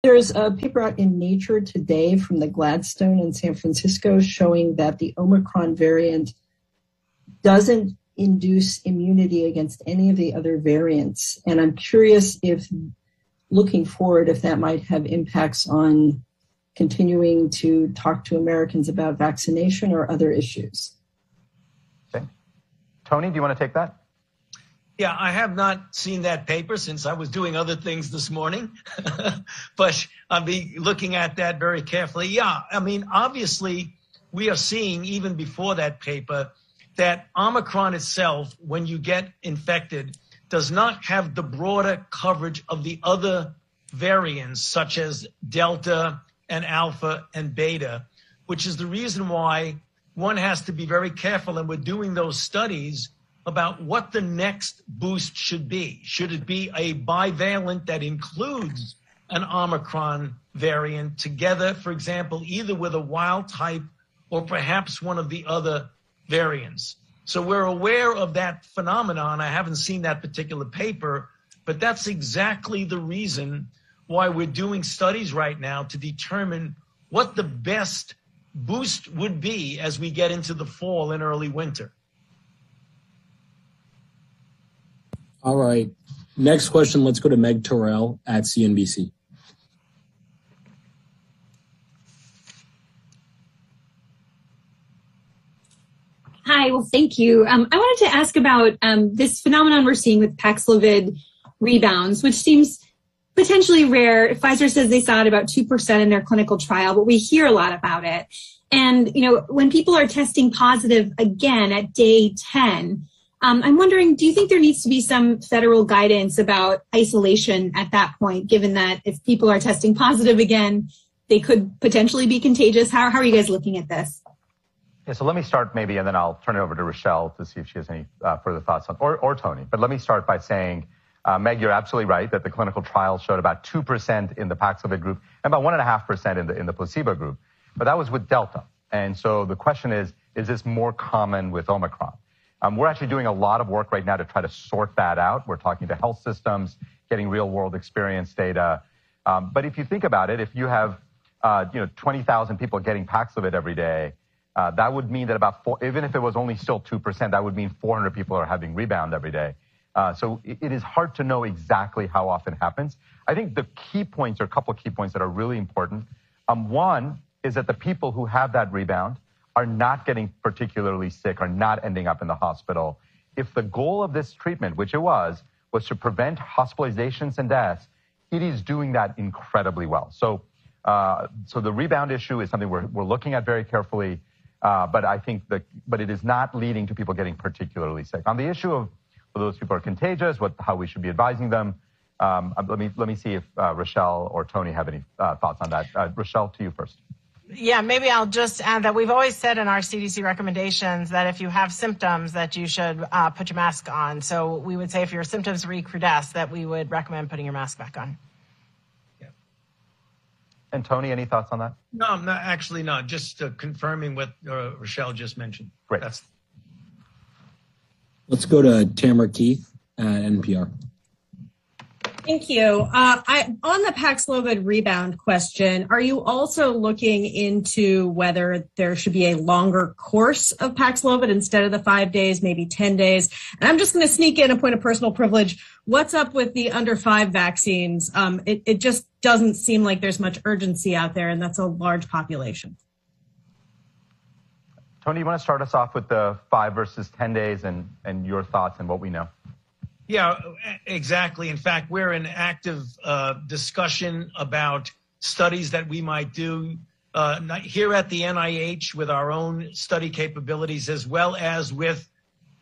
There's a paper out in Nature today from the Gladstone in San Francisco showing that the Omicron variant doesn't induce immunity against any of the other variants. And I'm curious if, looking forward, if that might have impacts on continuing to talk to Americans about vaccination or other issues. Okay. Tony, do you want to take that? Yeah, I have not seen that paper since I was doing other things this morning, but I'll be looking at that very carefully. Yeah, I mean, obviously, we are seeing even before that paper that Omicron itself, when you get infected, does not have the broader coverage of the other variants, such as Delta and Alpha and Beta, which is the reason why one has to be very careful. And we're doing those studies about what the next boost should be. Should it be a bivalent that includes an Omicron variant together, for example, either with a wild type or perhaps one of the other variants? So we're aware of that phenomenon. I haven't seen that particular paper, but that's exactly the reason why we're doing studies right now to determine what the best boost would be as we get into the fall and early winter. All right. Next question. Let's go to Meg Terrell at CNBC. Hi, well, thank you. I wanted to ask about this phenomenon we're seeing with Paxlovid rebounds, which seems potentially rare. Pfizer says they saw it about 2% in their clinical trial, but we hear a lot about it. And, you know, when people are testing positive again at day 10, I'm wondering, do you think there needs to be some federal guidance about isolation at that point, given that if people are testing positive again, they could potentially be contagious? How are you guys looking at this? Yeah, so let me start maybe, and then I'll turn it over to Rochelle to see if she has any further thoughts on, or Tony. But let me start by saying, Meg, you're absolutely right that the clinical trial showed about 2% in the Paxlovid group and about 1.5% in the placebo group. But that was with Delta. And so the question is this more common with Omicron? We're actually doing a lot of work right now to try to sort that out. We're talking to health systems, getting real world experience data. But if you think about it, if you have 20,000 people getting Paxlovid every day, that would mean that even if it was only still 2%, that would mean 400 people are having rebound every day. So it is hard to know exactly how often it happens. I think the key points, or a couple of key points that are really important. One is that the people who have that rebound are not getting particularly sick, are not ending up in the hospital. If the goal of this treatment, which it was to prevent hospitalizations and deaths, it is doing that incredibly well. So the rebound issue is something we're looking at very carefully, but I think but it is not leading to people getting particularly sick. On the issue of whether those people are contagious, how we should be advising them, let me see if Rochelle or Tony have any thoughts on that. Rochelle, to you first. Yeah, maybe I'll just add that we've always said in our CDC recommendations that if you have symptoms that you should put your mask on. So we would say if your symptoms recrudesce that we would recommend putting your mask back on. Yeah. And Tony, any thoughts on that? No, I'm not, actually not. Just confirming what Rochelle just mentioned. Great. Let's go to Tamara Keith at NPR. Thank you. On the Paxlovid rebound question, are you also looking into whether there should be a longer course of Paxlovid instead of the 5 days, maybe 10 days? And I'm just going to sneak in a point of personal privilege. What's up with the under 5 vaccines? It just doesn't seem like there's much urgency out there, and that's a large population. Tony, you want to start us off with the 5 versus 10 days and your thoughts and what we know? Yeah, exactly. In fact, we're in active discussion about studies that we might do here at the NIH with our own study capabilities, as well as with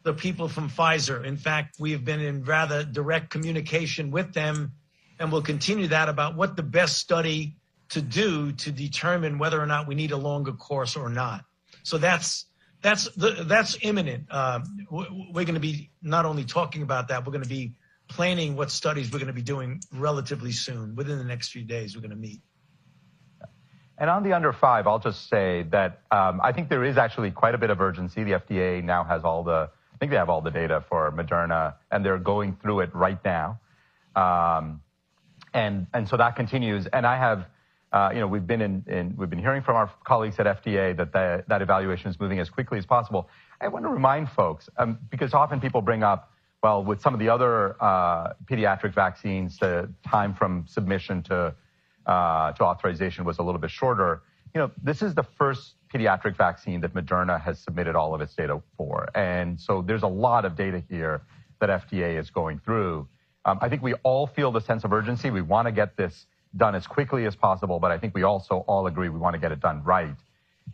the people from Pfizer. In fact, we have been in rather direct communication with them, and we'll continue that about what the best study to do to determine whether or not we need a longer course or not. So that's imminent. We're going to be not only talking about that, we're going to be planning what studies we're going to be doing relatively soon. Within the next few days, we're going to meet. And on the under 5, I'll just say that I think there is actually quite a bit of urgency. The FDA now has I think they have all the data for Moderna, and they're going through it right now. And so that continues. And I have, we've been hearing from our colleagues at FDA that evaluation is moving as quickly as possible. I want to remind folks, because often people bring up, well, with some of the other pediatric vaccines, the time from submission to authorization was a little bit shorter. This is the first pediatric vaccine that Moderna has submitted all of its data for. And so there's a lot of data here that FDA is going through. I think we all feel the sense of urgency. We want to get this done as quickly as possible, but I think we also all agree we want to get it done right.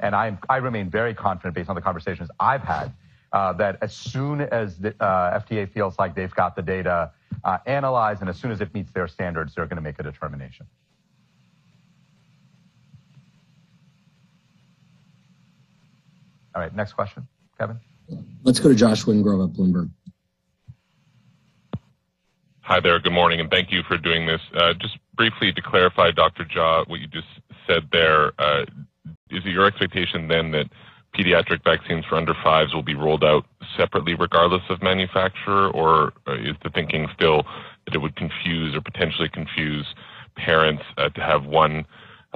And I remain very confident, based on the conversations I've had, that as soon as the FDA feels like they've got the data analyzed, and as soon as it meets their standards, they're going to make a determination. All right, next question, Kevin. Let's go to Josh Wingrove at Bloomberg. Hi there, good morning, and thank you for doing this. Just briefly to clarify, Dr. Jha, what you just said there, is it your expectation then that pediatric vaccines for under 5s will be rolled out separately regardless of manufacturer, or is the thinking still that it would confuse or potentially confuse parents to have one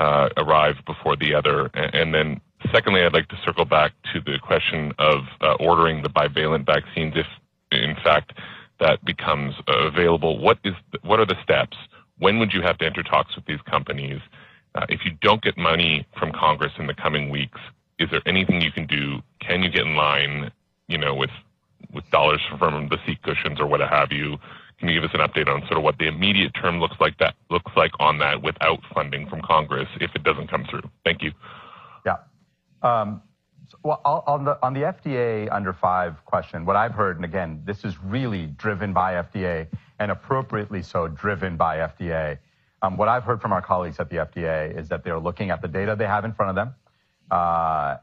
arrive before the other? And then secondly, I'd like to circle back to the question of ordering the bivalent vaccines if, in fact, that becomes available. What are the steps? When would you have to enter talks with these companies? If you don't get money from Congress in the coming weeks, is there anything you can do? Can you get in line, with dollars from the seat cushions or what have you? Can you give us an update on sort of what the immediate term looks like on that without funding from Congress if it doesn't come through? Thank you. Yeah. Well, on the FDA under 5 question, what I've heard, and again, this is really driven by FDA and appropriately so driven by FDA. What I've heard from our colleagues at the FDA is that they're looking at the data they have in front of them,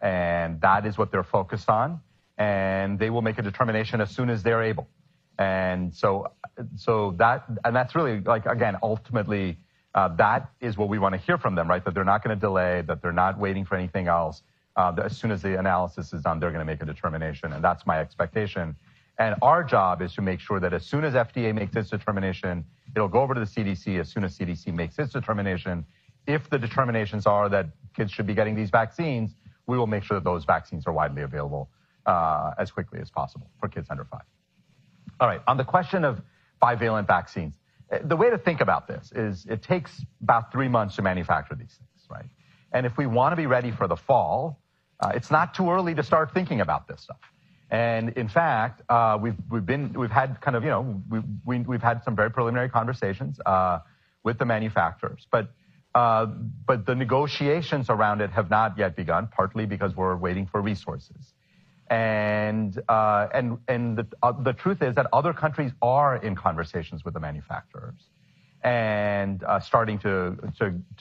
and that is what they're focused on, and they will make a determination as soon as they're able. And so that's really, like, again, ultimately, that is what we want to hear from them, right? That they're not going to delay, that they're not waiting for anything else. As soon as the analysis is done, they're going to make a determination, and that's my expectation. And our job is to make sure that as soon as FDA makes its determination, it'll go over to the CDC. As soon as CDC makes its determination, if the determinations are that kids should be getting these vaccines, we will make sure that those vaccines are widely available as quickly as possible for kids under 5. All right, on the question of bivalent vaccines, the way to think about this is it takes about 3 months to manufacture these things, right? And if we want to be ready for the fall, it's not too early to start thinking about this stuff. And in fact, we've had kind of, we've had some very preliminary conversations with the manufacturers, but the negotiations around it have not yet begun, partly because we're waiting for resources. And the truth is that other countries are in conversations with the manufacturers and starting to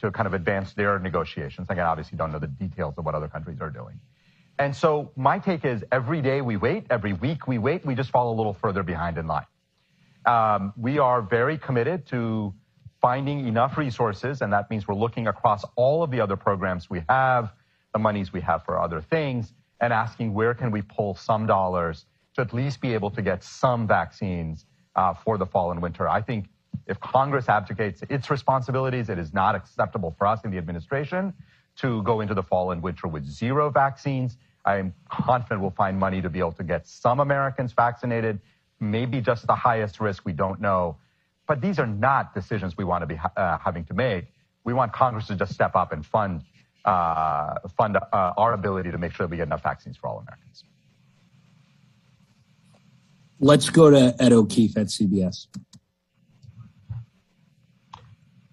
kind of advance their negotiations. Again, obviously don't know the details of what other countries are doing. And so my take is every day we wait, every week we wait, we just fall a little further behind in line. We are very committed to finding enough resources, and that means we're looking across all of the other programs we have, the monies we have for other things, and asking where can we pull some dollars to at least be able to get some vaccines for the fall and winter. I think if Congress abdicates its responsibilities, it is not acceptable for us in the administration to go into the fall and winter with 0 vaccines. I am confident we'll find money to be able to get some Americans vaccinated, maybe just the highest risk, we don't know. But these are not decisions we want to be having to make. We want Congress to just step up and fund our ability to make sure that we get enough vaccines for all Americans. Let's go to Ed O'Keefe at CBS.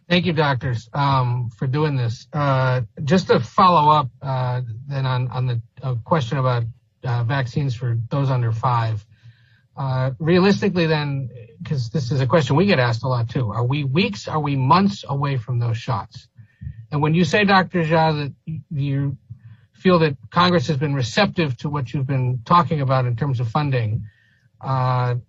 Thank you, doctors, for doing this. Just to follow up then on the question about vaccines for those under 5. Realistically then, because this is a question we get asked a lot too, are we weeks, are we months away from those shots? And when you say, Dr. Jha, that you feel that Congress has been receptive to what you've been talking about in terms of funding, can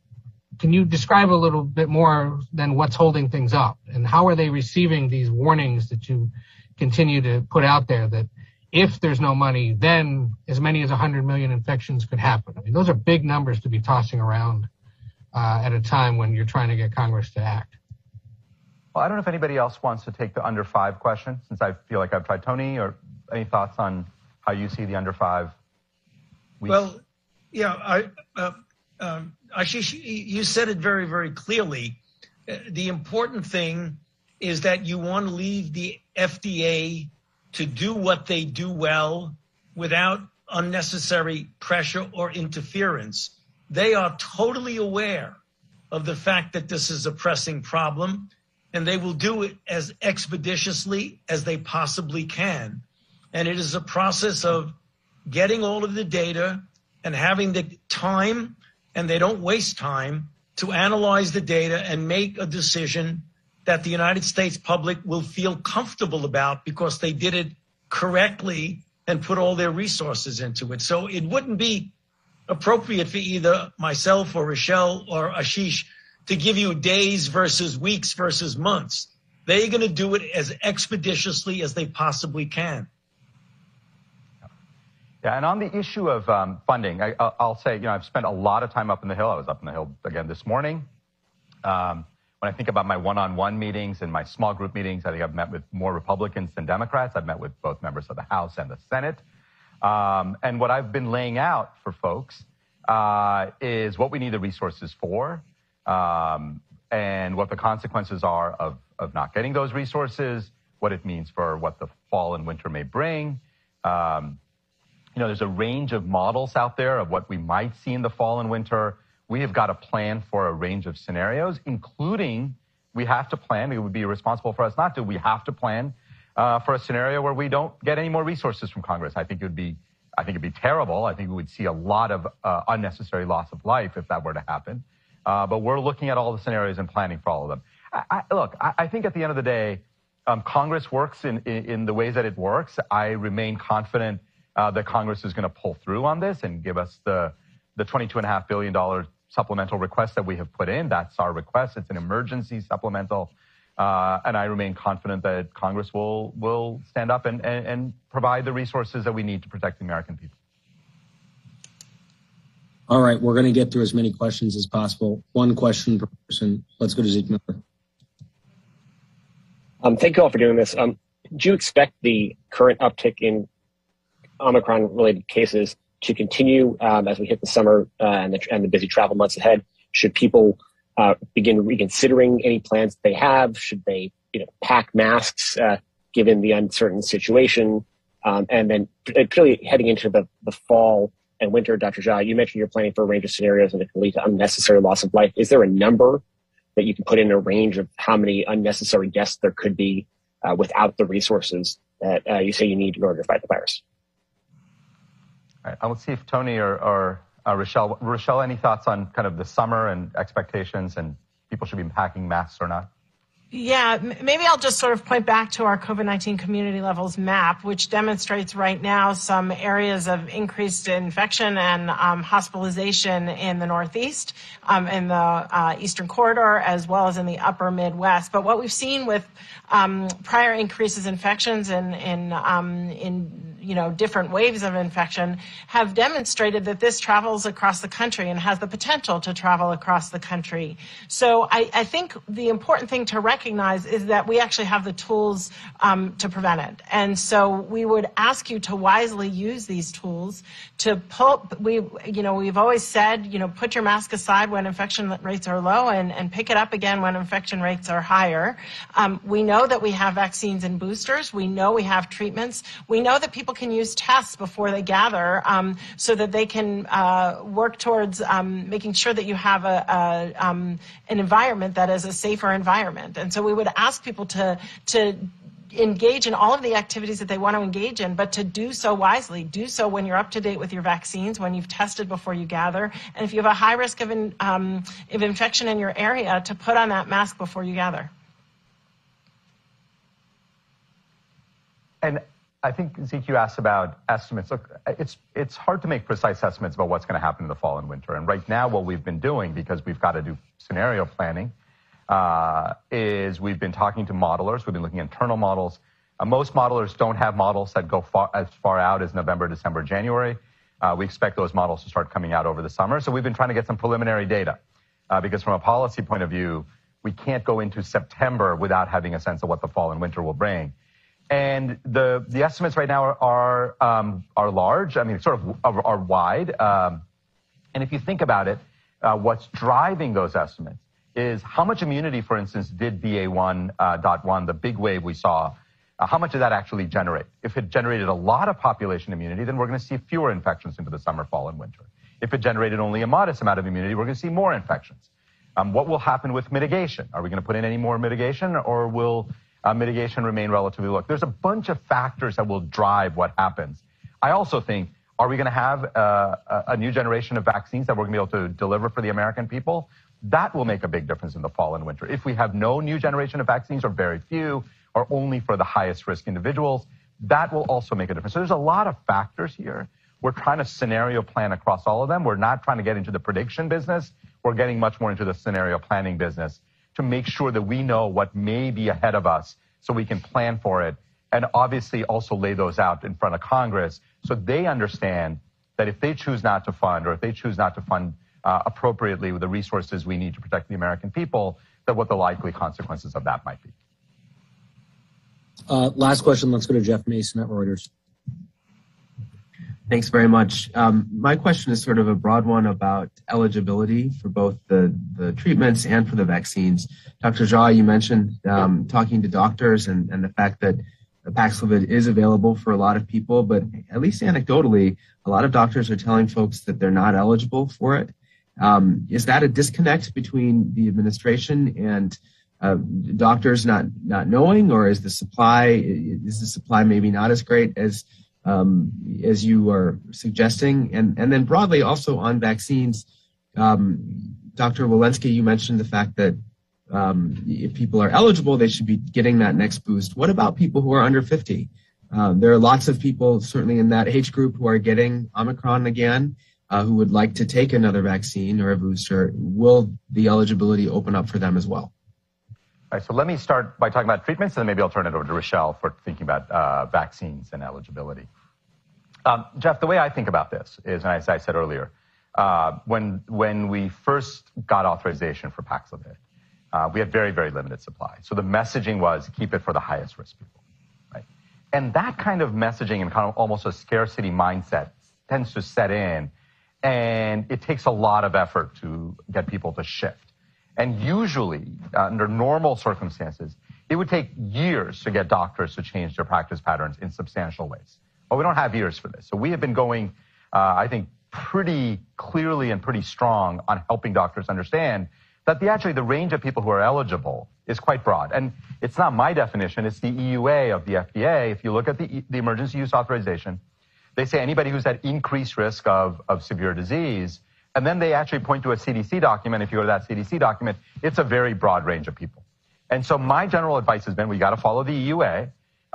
you describe a little bit more than what's holding things up? And how are they receiving these warnings that you continue to put out there that if there's no money, then as many as 100 million infections could happen? I mean, those are big numbers to be tossing around at a time when you're trying to get Congress to act. Well, I don't know if anybody else wants to take the under 5 question, since I feel like I've tried. Tony, or any thoughts on how you see the under 5 weeks? Well, yeah, Ashish, you said it very, very clearly. The important thing is that you want to leave the FDA to do what they do well without unnecessary pressure or interference. They are totally aware of the fact that this is a pressing problem, and they will do it as expeditiously as they possibly can. And it is a process of getting all of the data and having the time, and they don't waste time, to analyze the data and make a decision that the United States public will feel comfortable about because they did it correctly and put all their resources into it. So it wouldn't be appropriate for either myself or Rochelle or Ashish to give you days versus weeks versus months. They're going to do it as expeditiously as they possibly can. Yeah, and on the issue of funding, I'll say, I've spent a lot of time up in the Hill. I was up in the Hill again this morning. When I think about my one-on-one meetings and my small group meetings, I think I've met with more Republicans than Democrats. I've met with both members of the House and the Senate. And what I've been laying out for folks is what we need the resources for, and what the consequences are of not getting those resources, what it means for what the fall and winter may bring. There's a range of models out there of what we might see in the fall and winter. We have got to plan for a range of scenarios, including we have to plan. It would be irresponsible for us not to. We have to plan for a scenario where we don't get any more resources from Congress. I think it'd be terrible. I think we would see a lot of unnecessary loss of life if that were to happen. But we're looking at all the scenarios and planning for all of them. I think at the end of the day, Congress works in the ways that it works. I remain confident that Congress is going to pull through on this and give us the $22.5 billion supplemental request that we have put in. That's our request. It's an emergency supplemental. And I remain confident that Congress will stand up and provide the resources that we need to protect the American people. All right, we're going to get through as many questions as possible. One question per person. Let's go to Zeke Miller. Thank you all for doing this. Do you expect the current uptick in Omicron-related cases to continue as we hit the summer and the busy travel months ahead? Should people begin reconsidering any plans that they have? Should they, pack masks given the uncertain situation? And then particularly heading into the fall and winter, Dr. Jha, you mentioned you're planning for a range of scenarios and it can lead to unnecessary loss of life. Is there a number that you can put in a range of how many unnecessary deaths there could be without the resources that you say you need in order to fight the virus? All right, I will see if Tony or Rochelle. Rochelle, any thoughts on kind of the summer and expectations and people should be packing masks or not? Yeah, maybe I'll just sort of point back to our COVID-19 community levels map, which demonstrates right now some areas of increased infection and hospitalization in the Northeast, in the Eastern Corridor, as well as in the upper Midwest. But what we've seen with prior increases in infections in different waves of infection have demonstrated that this travels across the country and has the potential to travel across the country. So I think the important thing to recognize is that we actually have the tools to prevent it. And so we would ask you to wisely use these tools to we've always said, put your mask aside when infection rates are low and pick it up again when infection rates are higher. We know that we have vaccines and boosters. We know we have treatments. We know that people can use tests before they gather so that they can work towards making sure that you have an environment that is a safer environment. And so we would ask people to engage in all of the activities that they want to engage in, but to do so wisely. Do so when you're up to date with your vaccines, when you've tested before you gather, and if you have a high risk of infection in your area, to put on that mask before you gather. And I think, Zeke, you asked about estimates. Look, it's hard to make precise estimates about what's going to happen in the fall and winter. And right now, what we've been doing, because we've got to do scenario planning, is we've been talking to modelers. We've been looking at internal models. Most modelers don't have models that go as far out as November, December, January. We expect those models to start coming out over the summer. So we've been trying to get some preliminary data because from a policy point of view, We can't go into September without having a sense of what the fall and winter will bring. And the estimates right now are large. I mean, sort of are wide. And if you think about it, what's driving those estimates is how much immunity, for instance, did BA1.1, the big wave we saw, how much did that actually generate? If it generated a lot of population immunity, then we're going to see fewer infections into the summer, fall, and winter. If it generated only a modest amount of immunity, we're going to see more infections. What will happen with mitigation? Are we going to put in any more mitigation, or will mitigation remain relatively low? There's a bunch of factors that will drive what happens. I also think, are we going to have a new generation of vaccines that we're going to be able to deliver for the American people? That will make a big difference in the fall and winter. If we have no new generation of vaccines, or very few, or only for the highest risk individuals, that will also make a difference. So there's a lot of factors here. We're trying to scenario plan across all of them. We're not trying to get into the prediction business. We're getting much more into the scenario planning business to make sure that we know what may be ahead of us so we can plan for it, and obviously also lay those out in front of Congress so they understand that if they choose not to fund, or if they choose not to fund appropriately with the resources we need to protect the American people, that what the likely consequences of that might be. Last question. Let's go to Jeff Mason at Reuters. Thanks very much. My question is sort of a broad one about eligibility for both the treatments and for the vaccines. Dr. Jha, you mentioned talking to doctors and the fact that Paxlovid is available for a lot of people, but at least anecdotally, a lot of doctors are telling folks that they're not eligible for it. Is that a disconnect between the administration and doctors not knowing, or is the supply maybe not as great as you are suggesting? And then broadly also on vaccines, Dr. Walensky, you mentioned the fact that if people are eligible, they should be getting that next boost. What about people who are under 50? There are lots of people certainly in that age group who are getting Omicron again, who would like to take another vaccine or a booster. Will the eligibility open up for them as well? All right, so let me start by talking about treatments, and then maybe I'll turn it over to Rochelle for thinking about vaccines and eligibility. Jeff, the way I think about this is, and as I said earlier, when we first got authorization for Paxlovid, we had very, very limited supply. So the messaging was keep it for the highest risk people, right? And that kind of messaging and kind of almost a scarcity mindset tends to set in, and it takes a lot of effort to get people to shift. And usually, under normal circumstances, it would take years to get doctors to change their practice patterns in substantial ways. But we don't have years for this. So we have been going, I think, pretty clearly and pretty strong on helping doctors understand that actually the range of people who are eligible is quite broad. And it's not my definition, it's the EUA of the FDA. If you look at the emergency use authorization, they say anybody who's at increased risk of severe disease. And then they actually point to a CDC document. If you go to that CDC document, it's a very broad range of people. And so my general advice has been, we got to follow the EUA.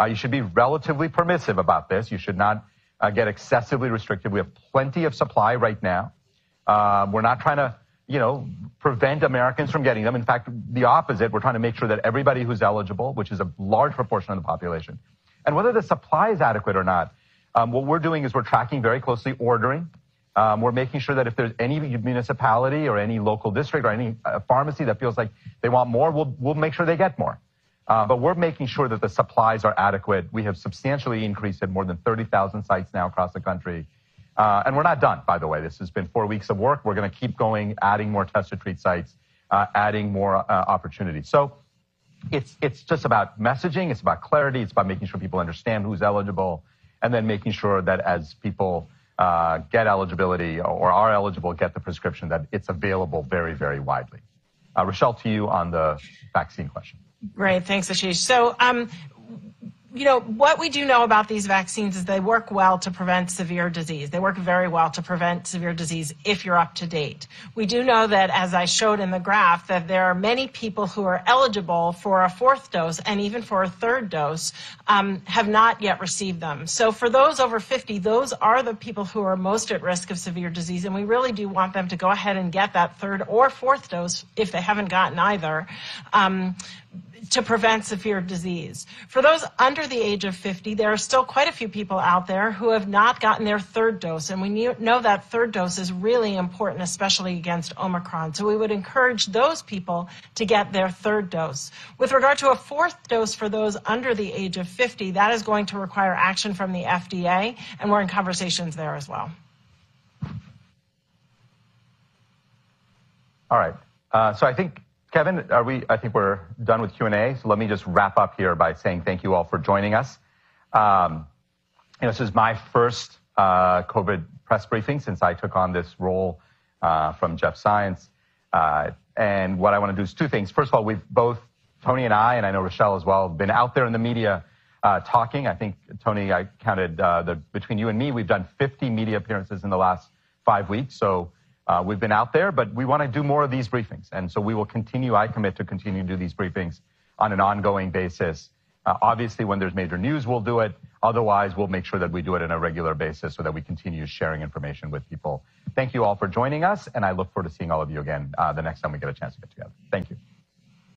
You should be relatively permissive about this. You should not get excessively restrictive. We have plenty of supply right now. We're not trying to, prevent Americans from getting them. In fact, the opposite. We're trying to make sure that everybody who's eligible, which is a large proportion of the population, and whether the supply is adequate or not, what we're doing is we're tracking very closely ordering. We're making sure that if there's any municipality or any local district or any pharmacy that feels like they want more, we'll make sure they get more. But we're making sure that the supplies are adequate. We have substantially increased at more than 30,000 sites now across the country. And we're not done, by the way. This has been 4 weeks of work. We're going to keep going, adding more test to treat sites, adding more opportunities. So it's just about messaging. It's about clarity. It's about making sure people understand who's eligible, and then making sure that as people get eligibility or are eligible, get the prescription, that it's available very, very widely. Rochelle, to you on the vaccine question. Great. Thanks, Ashish. So, what we do know about these vaccines is they work well to prevent severe disease. They work very well to prevent severe disease if you're up to date. We do know that, as I showed in the graph, that there are many people who are eligible for a fourth dose and even for a third dose have not yet received them. So for those over 50, those are the people who are most at risk of severe disease, and we really do want them to go ahead and get that third or fourth dose if they haven't gotten either. to prevent severe disease. For those under the age of 50, there are still quite a few people out there who have not gotten their third dose, and we know that third dose is really important, especially against Omicron. So we would encourage those people to get their third dose. With regard to a fourth dose for those under the age of 50, that is going to require action from the FDA, and we're in conversations there as well. All right. So I think, Kevin, I think we're done with Q&A. So let me just wrap up here by saying thank you all for joining us. This is my first COVID press briefing since I took on this role from Jeff Zients. And what I want to do is two things. First of all, we've both, Tony and I know Rochelle as well, been out there in the media talking. I think, Tony, I counted between you and me, we've done 50 media appearances in the last 5 weeks. So we've been out there, but we want to do more of these briefings. And so we will continue, I commit to continue to do these briefings on an ongoing basis. Obviously, when there's major news, we'll do it. Otherwise, we'll make sure that we do it on a regular basis so that we continue sharing information with people. Thank you all for joining us, and I look forward to seeing all of you again the next time we get a chance to get together. Thank you.